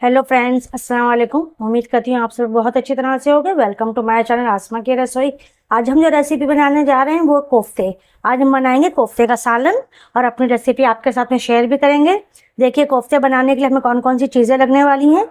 Hello friends, अस्सलाम वालेकुम। उम्मीद करती हूँ आप सब बहुत अच्छी तरह से होंगे। वेलकम टू माय चैनल आसमा की रसोई। आज हम जो रेसिपी बनाने जा रहे हैं वो कोफ्ते। आज हम बनाएंगे कोफ्ते का सालन और अपनी रेसिपी आपके साथ में शेयर भी करेंगे। देखिए, कोफ्ते बनाने के लिए हमें कौन कौन सी चीज़ें लगने वाली हैं।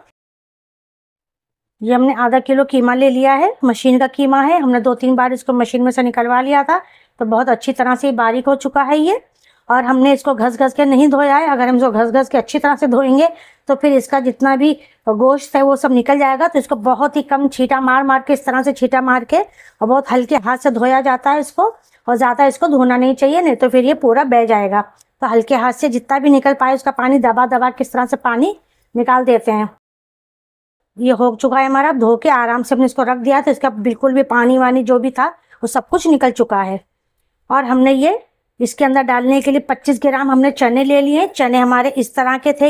ये हमने आधा किलो कीमा ले लिया है। मशीन का कीमा है। हमने 2-3 बार इसको मशीन में से निकलवा लिया था, तो बहुत अच्छी तरह से बारीक हो चुका है ये। और हमने इसको घस घस के नहीं धोया है। अगर हम इसको घस घस के अच्छी तरह से धोएंगे तो फिर इसका जितना भी गोश्त है वो सब निकल जाएगा। तो इसको बहुत ही कम छींटा मार मार के, इस तरह से छींटा मार के और बहुत हल्के हाथ से धोया जाता है इसको। और ज़्यादा इसको धोना नहीं चाहिए, नहीं तो फिर ये पूरा बह जाएगा। तो हल्के हाथ से जितना भी निकल पाए उसका पानी दबा दबा किस तरह से पानी निकाल देते हैं। ये हो चुका है हमारा। धो के आराम से हमने इसको रख दिया, तो इसका बिल्कुल भी पानी वानी जो भी था वो सब कुछ निकल चुका है। और हमने ये इसके अंदर डालने के लिए 25 ग्राम हमने चने ले लिए। चने हमारे इस तरह के थे।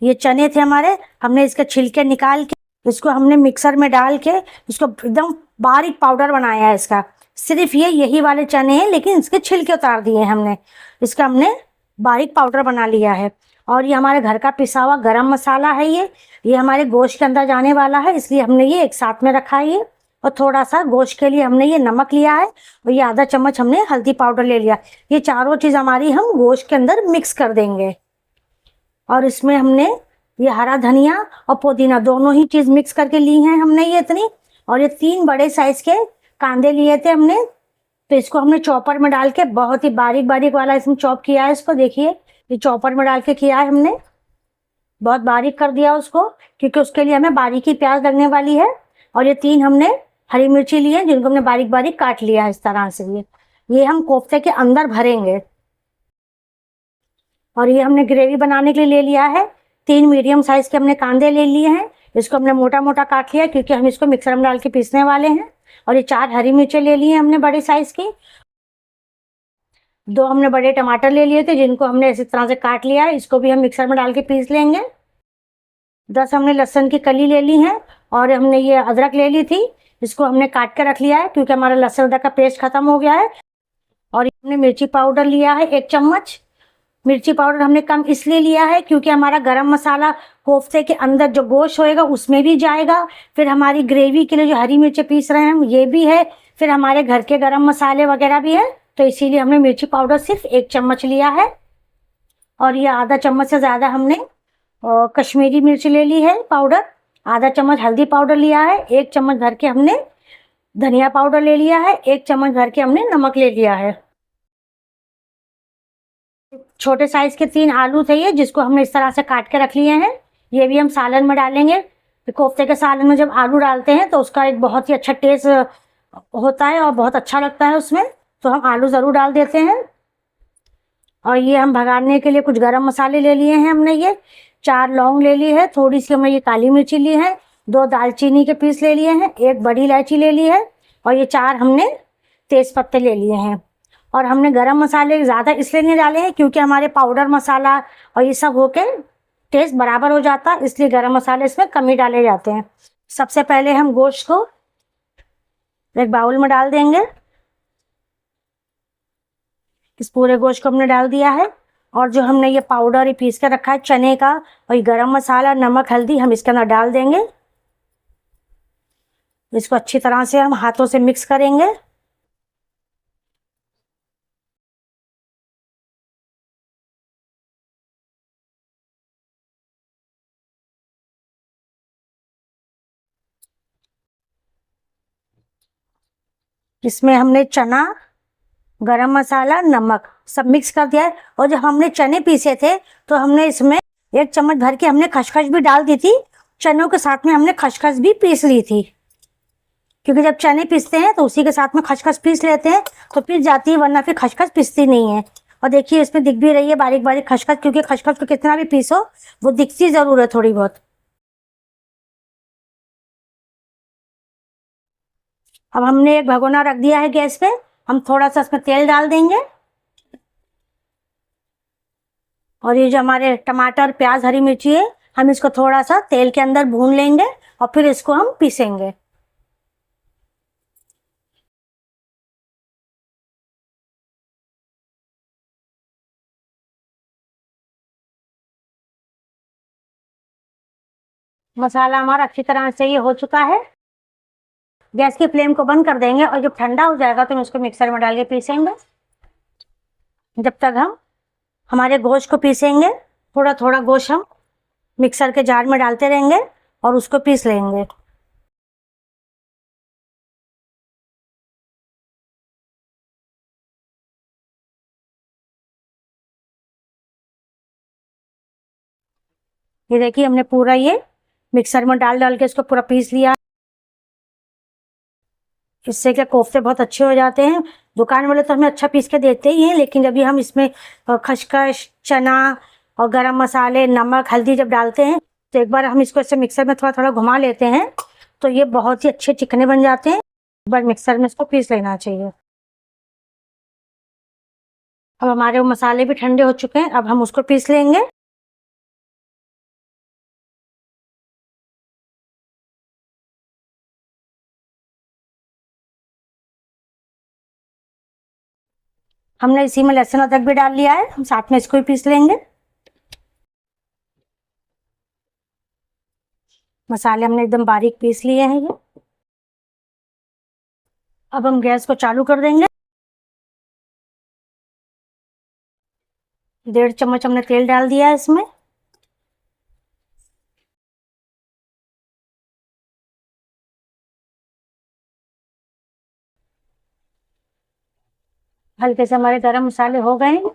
ये चने थे हमारे। हमने इसके छिलके निकाल के इसको हमने मिक्सर में डाल के इसको एकदम बारीक पाउडर बनाया है इसका। सिर्फ यही वाले चने हैं, लेकिन इसके छिलके उतार दिए हैं हमने। इसका हमने बारीक पाउडर बना लिया है। और ये हमारे घर का पिसा हुआ गरम मसाला है। ये हमारे गोश्त के अंदर जाने वाला है, इसलिए हमने ये एक साथ में रखा है। ये और थोड़ा सा गोश्त के लिए हमने ये नमक लिया है और ये आधा चम्मच हमने हल्दी पाउडर ले लिया। ये चारों चीज़ हमारी हम गोश्त के अंदर मिक्स कर देंगे। और इसमें हमने ये हरा धनिया और पुदीना दोनों ही चीज़ मिक्स करके ली हैं हमने ये इतनी। और ये 3 बड़े साइज के कांदे लिए थे हमने। तो इसको हमने चॉपर में डाल के बहुत ही बारीक बारीक वाला इसमें चॉप किया है इसको। देखिए, ये चॉपर में डाल के किया है हमने। बहुत बारीक कर दिया उसको, क्योंकि उसके लिए हमें बारीकी प्याज लगने वाली है। और ये 3 हमने हरी मिर्ची ली है, जिनको हमने बारीक बारीक काट लिया है इस तरह से। ये हम कोफ्ते के अंदर भरेंगे। और ये हमने ग्रेवी बनाने के लिए ले लिया है। 3 मीडियम साइज के हमने कांदे ले लिए हैं। इसको हमने मोटा मोटा काट लिया, क्योंकि हम इसको मिक्सर में डाल के पीसने वाले हैं। और ये 4 हरी मिर्चें ले ली हैं हमने बड़े साइज की। 2 हमने बड़े टमाटर ले लिए थे, जिनको हमने इसी तरह से काट लिया है। इसको भी हम मिक्सर में डाल के पीस लेंगे। 10 हमने लहसुन की कली ले ली है। और हमने ये अदरक ले ली थी, इसको हमने काट के रख लिया है, क्योंकि हमारा लहसुन अदरक का पेस्ट खत्म हो गया है। और हमने मिर्ची पाउडर लिया है 1 चम्मच। मिर्ची पाउडर हमने कम इसलिए लिया है, क्योंकि हमारा गरम मसाला कोफ्ते के अंदर जो गोश्त होएगा उसमें भी जाएगा। फिर हमारी ग्रेवी के लिए जो हरी मिर्ची पीस रहे हैं हम, ये भी है। फिर हमारे घर के गरम मसाले वगैरह भी है, तो इसीलिए हमने मिर्ची पाउडर सिर्फ 1 चम्मच लिया है। और ये आधा चम्मच से ज़्यादा हमने कश्मीरी मिर्च ले ली है पाउडर। आधा चम्मच हल्दी पाउडर लिया है। 1 चम्मच भर के हमने धनिया पाउडर ले लिया है। 1 चम्मच भर के हमने नमक ले लिया है। छोटे साइज के 3 आलू थे ये, जिसको हमने इस तरह से काट के रख लिए हैं। ये भी हम सालन में डालेंगे। कोफ्ते के सालन में जब आलू डालते हैं तो उसका एक बहुत ही अच्छा टेस्ट होता है और बहुत अच्छा लगता है उसमें, तो हम आलू ज़रूर डाल देते हैं। और ये हम भगाने के लिए कुछ गरम मसाले ले लिए हैं हमने। ये 4 लौंग ले ली है, थोड़ी सी हमने ये काली मिर्ची ली है, 2 दालचीनी के पीस ले लिए हैं, 1 बड़ी इलायची ले ली है। और ये 4 हमने तेज पत्ते ले लिए हैं। और हमने गरम मसाले ज़्यादा इसलिए नहीं डाले हैं, क्योंकि हमारे पाउडर मसाला और ये सब होके टेस्ट बराबर हो जाता है, इसलिए गरम मसाले इसमें कम ही डाले जाते हैं। सबसे पहले हम गोश्त को एक बाउल में डाल देंगे। इस पूरे गोश्त को हमने डाल दिया है। और जो हमने ये पाउडर ये पीस कर रखा है चने का, और ये गरम मसाला, नमक, हल्दी हम इसके अंदर डाल देंगे। इसको अच्छी तरह से हम हाथों से मिक्स करेंगे। इसमें हमने चना, गरम मसाला, नमक सब मिक्स कर दिया है। और जब हमने चने पीसे थे तो हमने इसमें 1 चम्मच भर के हमने खसखस भी डाल दी थी। चनों के साथ में हमने खसखस भी पीस ली थी, क्योंकि जब चने पीसते हैं तो उसी के साथ में खसखस पीस लेते हैं तो पिस जाती है, वरना फिर खसखस पिसती नहीं है। और देखिए, इसमें दिख भी रही है बारीक बारीक खसखस, क्योंकि खसखस को कितना भी पीसो वो दिखती ज़रूर है थोड़ी बहुत। अब हमने एक भगोना रख दिया है गैस पे। हम थोड़ा सा इसमें तेल डाल देंगे। और ये जो हमारे टमाटर, प्याज, हरी मिर्ची है, हम इसको थोड़ा सा तेल के अंदर भून लेंगे और फिर इसको हम पीसेंगे। मसाला हमारा अच्छी तरह से ये हो चुका है। गैस की फ्लेम को बंद कर देंगे और जब ठंडा हो जाएगा तो हम इसको मिक्सर में डाल के पीसेंगे। जब तक हम हमारे गोश्त को पीसेंगे, थोड़ा थोड़ा गोश्त हम मिक्सर के जार में डालते रहेंगे और उसको पीस लेंगे। ये देखिए हमने पूरा ये मिक्सर में डाल डाल के इसको पूरा पीस लिया। इससे क्या कोफ्ते बहुत अच्छे हो जाते हैं। दुकान वाले तो हमें अच्छा पीस के देते ही हैं, लेकिन जब भी हम इसमें खसखस, चना और गरम मसाले, नमक, हल्दी जब डालते हैं तो एक बार हम इसको ऐसे मिक्सर में थोड़ा थोड़ा घुमा लेते हैं तो ये बहुत ही अच्छे चिकने बन जाते हैं। एक बार मिक्सर में इसको पीस लेना चाहिए। अब हमारे वो मसाले भी ठंडे हो चुके हैं, अब हम उसको पीस लेंगे। हमने इसी में लहसुन अदरक भी डाल लिया है, हम साथ में इसको भी पीस लेंगे। मसाले हमने एकदम बारीक पीस लिए हैं ये। अब हम गैस को चालू कर देंगे। 1.5 चम्मच हमने तेल डाल दिया है इसमें। हल्के से हमारे गरम मसाले हो गए हैं।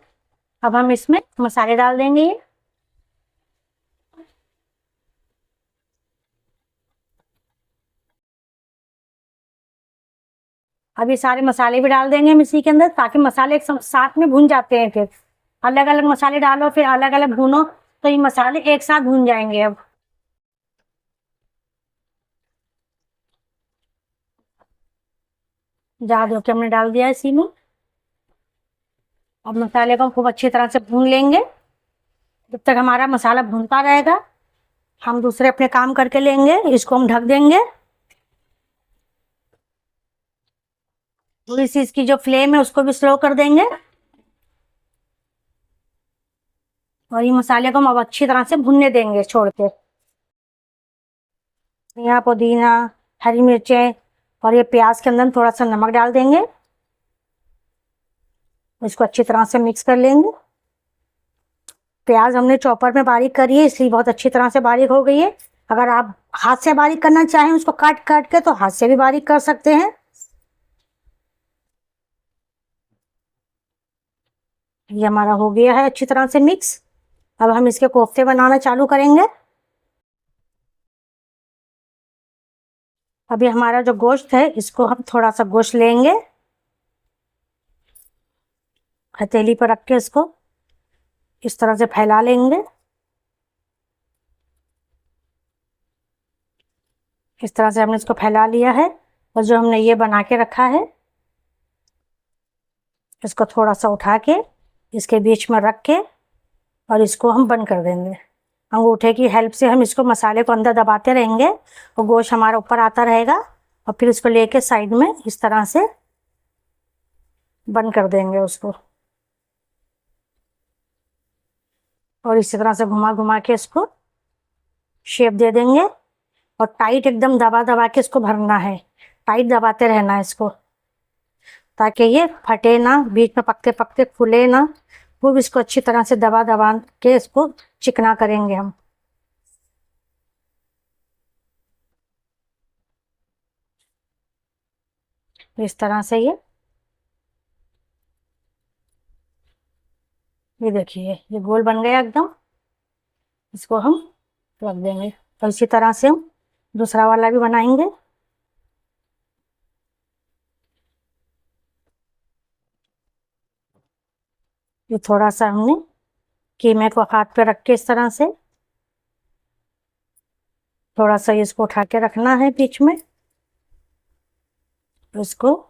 अब हम इसमें मसाले डाल देंगे ये। अब ये सारे मसाले भी डाल देंगे हम इसी के अंदर, ताकि मसाले एक साथ में भून जाते हैं। फिर अलग अलग मसाले डालो, फिर अलग अलग भूनो, तो ये मसाले एक साथ भून जाएंगे। अब ज़्यादा होकर हमने डाल दिया इसी में। अब मसाले को खूब अच्छी तरह से भून लेंगे। जब तक हमारा मसाला भूनता रहेगा हम दूसरे अपने काम करके लेंगे। इसको हम ढक देंगे। थोड़ी सी इसकी जो फ्लेम है उसको भी स्लो कर देंगे और ये मसाले को हम अब अच्छी तरह से भुनने देंगे छोड़ के। यहाँ पुदीना, हरी मिर्चें और ये प्याज के अंदर थोड़ा सा नमक डाल देंगे। इसको अच्छी तरह से मिक्स कर लेंगे। प्याज हमने चॉपर में बारीक करी है, इसलिए बहुत अच्छी तरह से बारीक हो गई है। अगर आप हाथ से बारीक करना चाहें उसको काट काट के, तो हाथ से भी बारीक कर सकते हैं। ये हमारा हो गया है अच्छी तरह से मिक्स। अब हम इसके कोफ्ते बनाना चालू करेंगे। अभी हमारा जो गोश्त है इसको हम थोड़ा सा गोश्त लेंगे, हथेली पर रख के इसको इस तरह से फैला लेंगे। इस तरह से हमने इसको फैला लिया है। और जो हमने ये बना के रखा है इसको थोड़ा सा उठा के इसके बीच में रख के और इसको हम बंद कर देंगे। अंगूठे की हेल्प से हम इसको मसाले को अंदर दबाते रहेंगे और गोश्त हमारा ऊपर आता रहेगा। और फिर इसको लेके साइड में इस तरह से बंद कर देंगे उसको, और इसी तरह से घुमा घुमा के इसको शेप दे देंगे। और टाइट एकदम दबा दबा के इसको भरना है, टाइट दबाते रहना है इसको, ताकि ये फटे ना, बीच में पकते पकते फूले ना। खूब इसको अच्छी तरह से दबा दबा के इसको चिकना करेंगे हम। इस तरह से ये देखिए ये गोल बन गया एकदम। इसको हम रख देंगे और इसी तरह से हम दूसरा वाला भी बनाएंगे। ये थोड़ा सा हमने कीमे को हाथ पे रख के इस तरह से थोड़ा सा इसको उठा के रखना है बीच में। इसको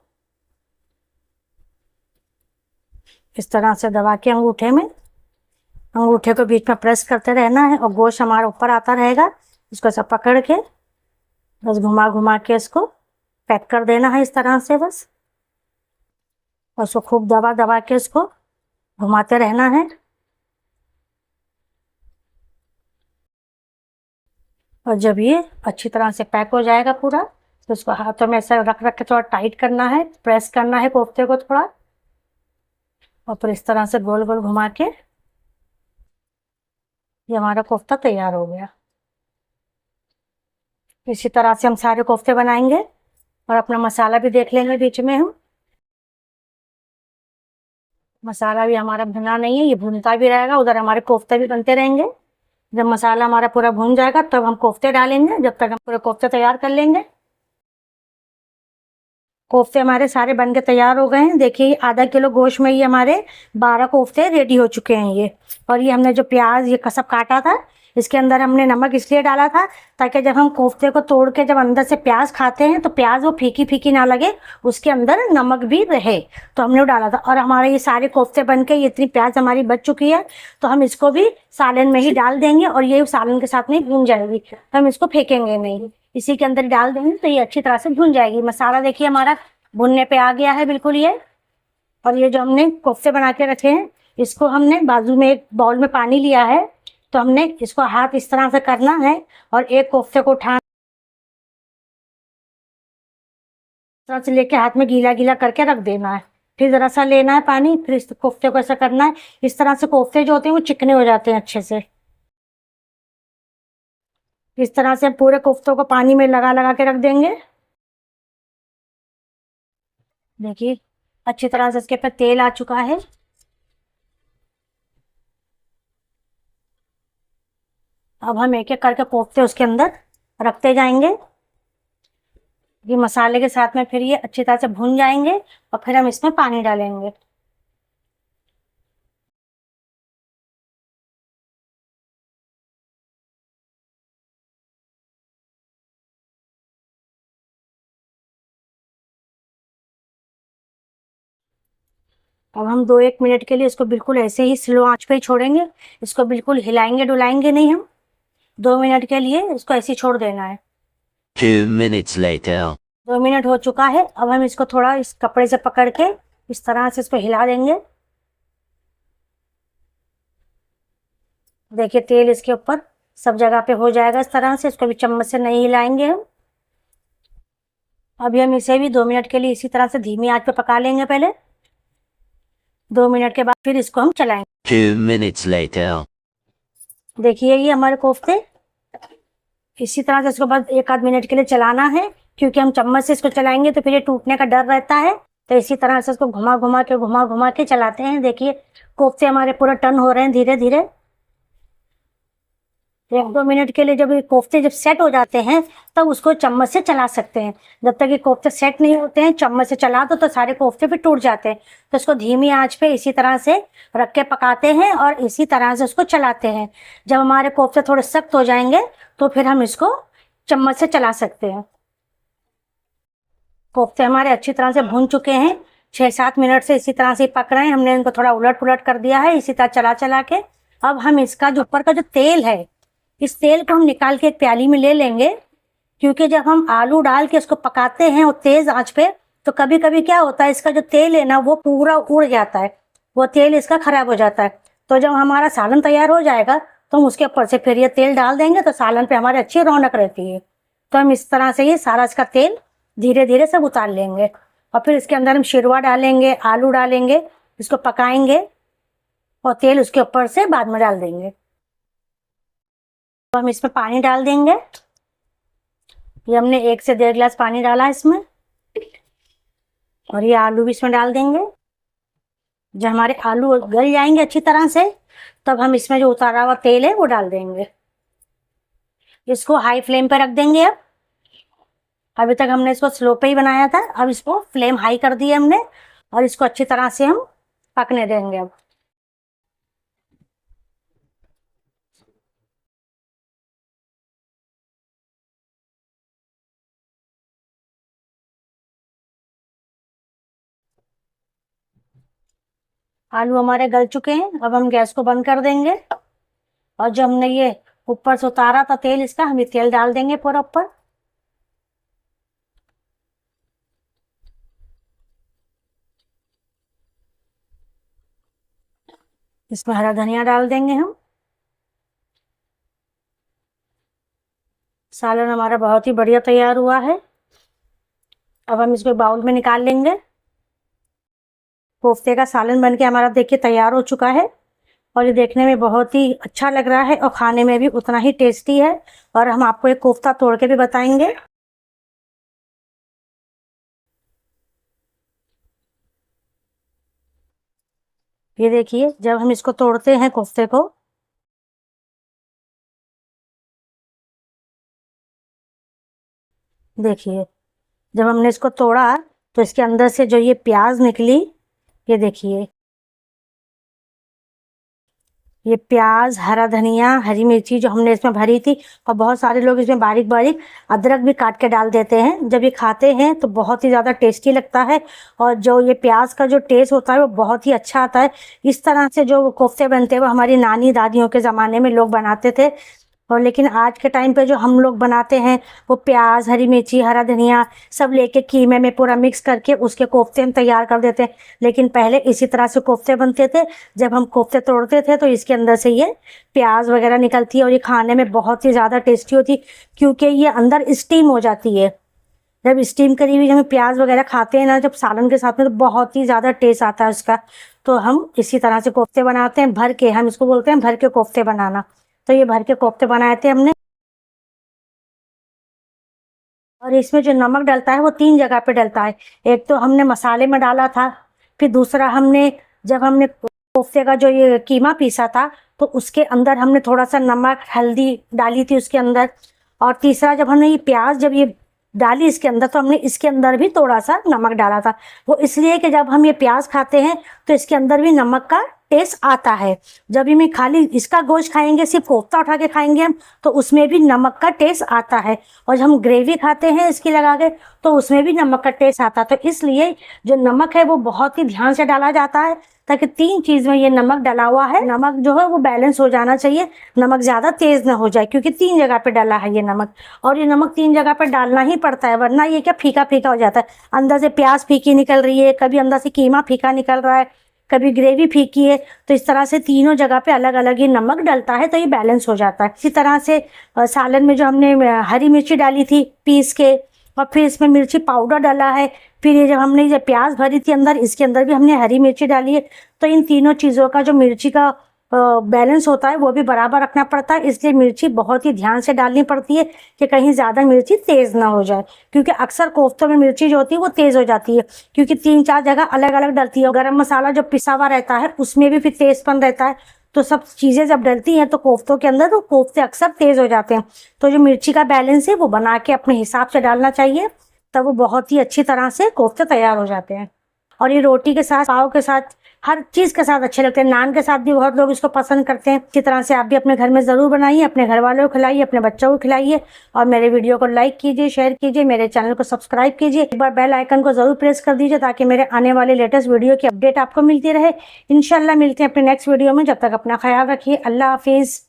इस तरह से दबा के अंगूठे को बीच में प्रेस करते रहना है और गोश्त हमारा ऊपर आता रहेगा। इसको सब पकड़ के बस घुमा घुमा के इसको पैक कर देना है इस तरह से बस। और उसको खूब दबा दबा के इसको घुमाते रहना है। और जब ये अच्छी तरह से पैक हो जाएगा पूरा, तो उसको हाथों में ऐसा रख रख के थोड़ा टाइट करना है, प्रेस करना है कोफ्ते को थोड़ा, और फिर इस तरह से गोल गोल घुमा के ये हमारा कोफ्ता तैयार हो गया। इसी तरह से हम सारे कोफ्ते बनाएंगे और अपना मसाला भी देख लेंगे बीच में हम। मसाला भी हमारा भुना नहीं है, ये भुनता भी रहेगा, उधर हमारे कोफ्ते भी बनते रहेंगे। जब मसाला हमारा पूरा भुन जाएगा तब हम कोफ्ते डालेंगे, जब तक हम पूरे कोफ्ते तैयार कर लेंगे। कोफ्ते हमारे सारे बन के तैयार हो गए हैं। देखिए आधा किलो गोश्त में ये हमारे 12 कोफ्ते रेडी हो चुके हैं ये। और ये हमने जो प्याज ये कसम काटा था, इसके अंदर हमने नमक इसलिए डाला था ताकि जब हम कोफ्ते को तोड़ के जब अंदर से प्याज खाते हैं तो प्याज वो फीकी फीकी ना लगे, उसके अंदर नमक भी रहे, तो हमने वो डाला था। और हमारे ये सारे कोफ्ते बन के ये इतनी प्याज हमारी बच चुकी है, तो हम इसको भी सालन में ही डाल देंगे और ये सालन के साथ में भून जाएगी, तो हम इसको फेंकेंगे नहीं, इसी के अंदर डाल देंगे तो ये अच्छी तरह से भुन जाएगी। मसाला देखिए हमारा भुनने पे आ गया है बिल्कुल ये। और ये जो हमने कोफ्ते बना के रखे हैं, इसको हमने बाजू में एक बाउल में पानी लिया है, तो हमने इसको हाथ इस तरह से करना है और एक कोफ्ते को उठा तरह से लेके हाथ में गीला गीला करके रख देना है। फिर जरा सा लेना है पानी, फिर इस कोफ्ते को ऐसा करना है। इस तरह से कोफ्ते जो होते हैं वो चिकने हो जाते हैं अच्छे से। इस तरह से पूरे कोफ्तों को पानी में लगा लगा के रख देंगे। देखिए अच्छी तरह से इसके ऊपर तेल आ चुका है। अब हम एक एक करके कोफ्ते उसके अंदर रखते जाएंगे। ये मसाले के साथ में फिर ये अच्छी तरह से भुन जाएंगे और फिर हम इसमें पानी डालेंगे। अब हम 2-1 मिनट के लिए इसको बिल्कुल ऐसे ही स्लो आंच पे ही छोड़ेंगे। इसको बिल्कुल हिलाएंगे डुलाएंगे नहीं हम। 2 मिनट के लिए इसको ऐसे ही छोड़ देना है। 2 minutes later. 2 मिनट हो चुका है। अब हम इसको थोड़ा इस कपड़े से पकड़ के इस तरह से इसको हिला देंगे। देखिए तेल इसके ऊपर सब जगह पे हो जाएगा इस तरह से। इसको भी चम्मच से नहीं हिलाएंगे हम। अभी हम इसे भी 2 मिनट के लिए इसी तरह से धीमी आंच पे पका लेंगे पहले। 2 मिनट के बाद फिर इसको हम चलाएंगे। 2 minutes later. देखिए ये हमारे कोफ्ते इसी तरह से इसको बस 1-आध मिनट के लिए चलाना है, क्योंकि हम चम्मच से इसको चलाएंगे तो फिर ये टूटने का डर रहता है। तो इसी तरह से इसको घुमा घुमा के चलाते हैं। देखिए कोफ्ते हमारे पूरा टर्न हो रहे हैं धीरे धीरे। 1-2 मिनट के लिए जब ये कोफ्ते जब सेट हो जाते हैं तब उसको चम्मच से चला सकते हैं। जब तक ये कोफ्ते सेट नहीं होते हैं चम्मच से चला दो तो सारे कोफ्ते फिर टूट जाते हैं। तो इसको धीमी आंच पे इसी तरह से रख के पकाते हैं और इसी तरह से उसको चलाते हैं। जब हमारे कोफ्ते थोड़े सख्त हो जाएंगे तो फिर हम इसको चम्मच से चला सकते हैं। कोफ्ते हमारे अच्छी तरह से भून चुके हैं। 6-7 मिनट से इसी तरह से पक रहे हैं। हमने इनको थोड़ा उलट पुलट कर दिया है इसी तरह चला चला के। अब हम इसका जो ऊपर का जो तेल है, इस तेल को हम निकाल के एक प्याली में ले लेंगे, क्योंकि जब हम आलू डाल के उसको पकाते हैं और तेज आंच पे, तो कभी कभी क्या होता है इसका जो तेल है ना वो पूरा उड़ जाता है, वो तेल इसका खराब हो जाता है। तो जब हमारा सालन तैयार हो जाएगा तो हम उसके ऊपर से फिर ये तेल डाल देंगे तो सालन पे हमारी अच्छी रौनक रहती है। तो हम इस तरह से ये सारा इसका तेल धीरे धीरे सब उतार लेंगे और फिर इसके अंदर हम शिरवा डालेंगे, आलू डालेंगे, इसको पकाएंगे और तेल उसके ऊपर से बाद में डाल देंगे। तो हम इसमें पानी डाल देंगे। ये हमने 1 से 1.5 गिलास पानी डाला है इसमें। और ये आलू भी इसमें डाल देंगे। जब हमारे आलू गल जाएंगे अच्छी तरह से तब हम इसमें जो उतारा हुआ तेल है वो डाल देंगे। इसको हाई फ्लेम पे रख देंगे। अब अभी तक हमने इसको स्लो पे ही बनाया था, अब इसको फ्लेम हाई कर दिया हमने और इसको अच्छी तरह से हम पकने देंगे। अब आलू हमारे गल चुके हैं। अब हम गैस को बंद कर देंगे और जो हमने ये ऊपर से उतारा था तेल इसका, हम ये तेल डाल देंगे पूरा ऊपर। इसमें हरा धनिया डाल देंगे हम। सालन हमारा बहुत ही बढ़िया तैयार हुआ है। अब हम इसको बाउल में निकाल लेंगे। कोफ्ते का सालन बनके हमारा देखिए तैयार हो चुका है और ये देखने में बहुत ही अच्छा लग रहा है और खाने में भी उतना ही टेस्टी है। और हम आपको एक कोफ्ता तोड़ के भी बताएंगे। ये देखिए जब हम इसको तोड़ते हैं कोफ्ते को, देखिए जब हमने इसको तोड़ा तो इसके अंदर से जो ये प्याज निकली, ये देखिए ये प्याज, हरा धनिया, हरी मिर्ची जो हमने इसमें भरी थी। और बहुत सारे लोग इसमें बारीक बारीक अदरक भी काट के डाल देते हैं। जब ये खाते हैं तो बहुत ही ज़्यादा टेस्टी लगता है और जो ये प्याज का जो टेस्ट होता है वो बहुत ही अच्छा आता है। इस तरह से जो कोफ्ते बनते हैं वो हमारी नानी दादियों के ज़माने में लोग बनाते थे। और लेकिन आज के टाइम पे जो हम लोग बनाते हैं वो प्याज, हरी मिर्ची, हरा धनिया सब लेके कीमे में पूरा मिक्स करके उसके कोफ्ते हम तैयार कर देते हैं। लेकिन पहले इसी तरह से कोफ्ते बनते थे। जब हम कोफ्ते तोड़ते थे तो इसके अंदर से ये प्याज वगैरह निकलती है और ये खाने में बहुत ही ज़्यादा टेस्टी होती, क्योंकि ये अंदर स्टीम हो जाती है। जब स्टीम करी हुई हम प्याज वगैरह खाते हैं ना जब सालन के साथ में, तो बहुत ही ज़्यादा टेस्ट आता है उसका। तो हम इसी तरह से कोफ्ते बनाते हैं भर के, हम इसको बोलते हैं भर के कोफ्ते बनाना। तो ये भर के कोफ्ते बनाए थे हमने। और इसमें जो नमक डलता है वो 3 जगह पे डलता है। एक तो हमने मसाले में डाला था, फिर दूसरा हमने जब हमने कोफ्ते का जो ये कीमा पीसा था तो उसके अंदर हमने थोड़ा सा नमक, हल्दी डाली थी उसके अंदर। और तीसरा जब हमने ये प्याज जब ये डाली इसके अंदर तो हमने इसके अंदर भी थोड़ा सा नमक डाला था। वो इसलिए कि जब हम ये प्याज खाते हैं तो इसके अंदर भी नमक का टेस्ट आता है। जब भी मैं खाली इसका गोश्त खाएंगे, सिर्फ कोफ्ता उठा के खाएंगे हम, तो उसमें भी नमक का टेस्ट आता है। और जब हम ग्रेवी खाते हैं इसकी लगा के तो उसमें भी नमक का टेस्ट आता है। तो इसलिए जो नमक है वो बहुत ही ध्यान से डाला जाता है ताकि 3 चीज़ में ये नमक डला हुआ है। नमक जो है वो बैलेंस हो जाना चाहिए, नमक ज़्यादा तेज़ ना हो जाए, क्योंकि 3 जगह पे डाला है ये नमक। और ये नमक 3 जगह पे डालना ही पड़ता है, वरना ये क्या फीका फीका हो जाता है। अंदर से प्याज फीकी निकल रही है, कभी अंदर से कीमा फीका निकल रहा है, कभी ग्रेवी फीकी है। तो इस तरह से तीनों जगह पे अलग अलग ही नमक डलता है तो ये बैलेंस हो जाता है। इसी तरह से सालन में जो हमने हरी मिर्ची डाली थी पीस के, और फिर इसमें मिर्ची पाउडर डाला है। फिर ये जब हमने ये प्याज भरी थी अंदर, इसके अंदर भी हमने हरी मिर्ची डाली है। तो इन तीनों चीज़ों का जो मिर्ची का बैलेंस होता है वो भी बराबर रखना पड़ता है। इसलिए मिर्ची बहुत ही ध्यान से डालनी पड़ती है कि कहीं ज़्यादा मिर्ची तेज़ ना हो जाए, क्योंकि अक्सर कोफ्तों में मिर्ची जो होती है वो तेज़ हो जाती है, क्योंकि 3-4 जगह अलग अलग डलती है। गरम मसाला जो पिसा हुआ रहता है उसमें भी फिर तेज़पन रहता है। तो सब चीज़ें जब डलती हैं तो कोफ्तों के अंदर तो कोफ्ते अक्सर तेज़ हो जाते हैं। तो जो मिर्ची का बैलेंस है वो बना के अपने हिसाब से डालना चाहिए, तब वो बहुत ही अच्छी तरह से कोफ्ते तैयार हो जाते हैं। और ये रोटी के साथ, पाव के साथ, हर चीज़ के साथ अच्छे लगते हैं। नान के साथ भी बहुत लोग इसको पसंद करते हैं। इसी तरह से आप भी अपने घर में ज़रूर बनाइए, अपने घर वालों को खिलाइए, अपने बच्चों को खिलाइए। और मेरे वीडियो को लाइक कीजिए, शेयर कीजिए, मेरे चैनल को सब्सक्राइब कीजिए। एक बार बेल आइकन को ज़रूर प्रेस कर दीजिए ताकि मेरे आने वाले लेटेस्ट वीडियो की अपडेट आपको मिलती रहे। इंशाल्लाह मिलते हैं अपने नेक्स्ट वीडियो में। जब तक अपना ख्याल रखिए। अल्लाह हाफिज़।